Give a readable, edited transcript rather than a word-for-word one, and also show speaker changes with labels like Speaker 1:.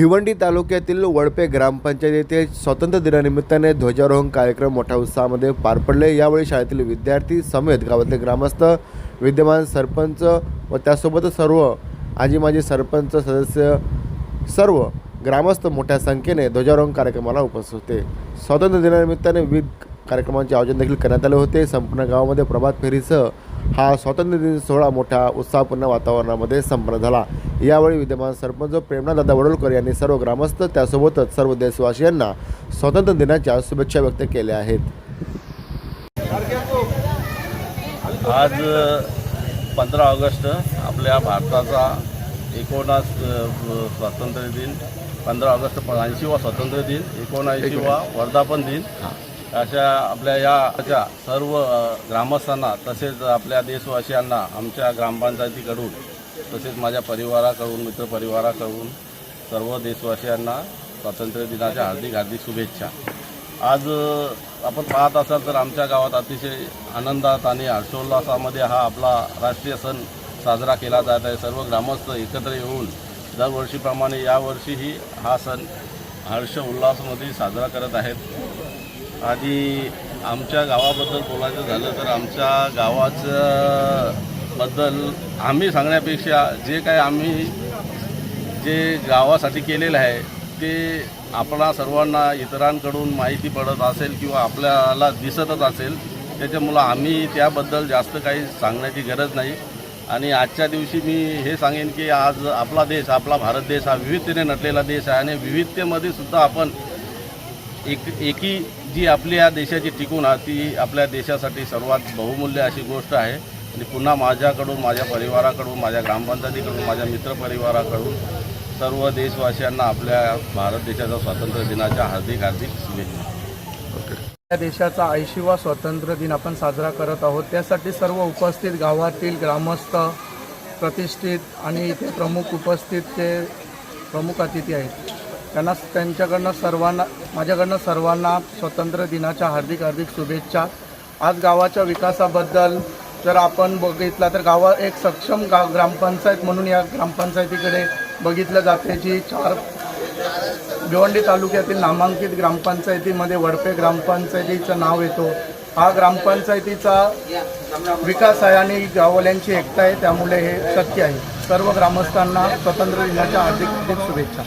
Speaker 1: भिवंडी तालुक्यातील वडपे ग्रामपंचायत येथे स्वातंत्र्य दिनानिमित्ताने ध्वजारोहण कार्यक्रम मोठ्या उत्साहामध्ये पार पडले। यावेळी शाळेतील विद्यार्थी समेत गावातले ग्रामस्थ, विद्यमान सरपंच व त्यासोबतच सर्व आजी माजी सरपंच सदस्य सर्व ग्रामस्थ मोठ्या संख्येने ध्वजारोहण कार्यक्रमाला उपस्थित होते। स्वातंत्र्य दिनानिमित्ताने विविध कार्यक्रमांचे आयोजन देखील करण्यात आले होते। संपूर्ण गावामध्ये प्रभात फेरीसह हा स्वातंत्र्य दिन सोहळा मोठ्या उत्साहपूर्ण वातावरणामध्ये संपन्न झाला। यावेळी विद्यमान सरपंच प्रेमनाथदादा वडोलकर यांनी सर्व ग्रामस्थ त्यासोबतच सर्व देशवासियांना स्वातंत्र्य दिनाच्या शुभेच्छा व्यक्त केल्या आहेत।
Speaker 2: आज 15 ऑगस्ट आपल्या भारताचा 19 स्वातंत्र्य दिन, 15 ऑगस्ट 80वा स्वातंत्र्य दिन, 79वा वर्धापन दिन अशा आपल्या या सर्व ग्रामस्थांना तसेच आपल्या देशवासियांना आमच्या ग्रामपंचायतीकडून तसेच माझ्या परिवाराकडून मित्रपरिवाराकडून सर्व देशवासियांना स्वातंत्र्य दिनाच्या हार्दिक शुभेच्छा। आज आपण पाहत असाल तर आमच्या गावात अतिशय आनंदात आणि हर्षोल्लासामध्ये हा आपला राष्ट्रीय सण साजरा केला जात आहे। सर्व ग्रामस्थ एकत्र येऊन दरवर्षीप्रमाणे यावर्षीही हा सण हर्ष उल्हासामध्ये साजरा करत आहेत। आणि आमच्या गावाबद्दल बोलायचं झालं तर आमच्या गावाचं बद्दल आम्ही सांगण्यापेक्षा जे गावासाठी केलेलं आहे ते आपणा सर्वांना इतरांकडून माहिती पडत असेल किंवा आपल्याला दिसतच असेल, त्याच्यामुळं आम्ही त्याबद्दल जास्त काही सांगण्याची गरज नाही। आणि आजच्या दिवशी मी हे सांगेन की आज आपला देश, आपला भारत देश हा विविधतेने नटलेला देश आहे आणि विविधतेमध्ये सुद्धा आपण एकी जी आपल्या देशाची टिकून आहे ती आपल्या देशासाठी सर्वात बहुमूल्य अशी गोष्ट आहे। आणि पुन्हा माझ्याकडून, माझ्या परिवाराकडून, माझ्या ग्रामपंचायतीकडून, माझ्या मित्रपरिवाराकडून सर्व देशवासियांना आपल्या भारत देशाच्या स्वातंत्र्य दिनाच्या हार्दिक शुभेच्छा।
Speaker 3: या देशाचा 80वा स्वातंत्र्य दिन आपण साजरा करत आहोत। त्यासाठी सर्व उपस्थित गावातील ग्रामस्थ, प्रतिष्ठित आणि इथे प्रमुख अतिथी आहेत, त्यांच्याकडनं माझ्याकडनं सर्वांना स्वातंत्र्य दिनाच्या हार्दिक शुभेच्छा। आज गावाच्या विकासाबद्दल जर आपण बघितलं तर गावात एक सक्षम ग्रामपंचायत म्हणून या ग्रामपंचायतीकडे बघितलं जाते, जी 4 भिवंडी तालुक्यातील नामांकित ग्रामपंचायतीमध्ये वडपे ग्रामपंचायतीचं नाव येतो। हा ग्रामपंचायतीचा विकास आहे आणि गाववाल्यांची एकता आहे, त्यामुळे हे शक्य आहे। सर्व ग्रामस्थांना स्वातंत्र्य दिनाच्या हार्दिक शुभेच्छा।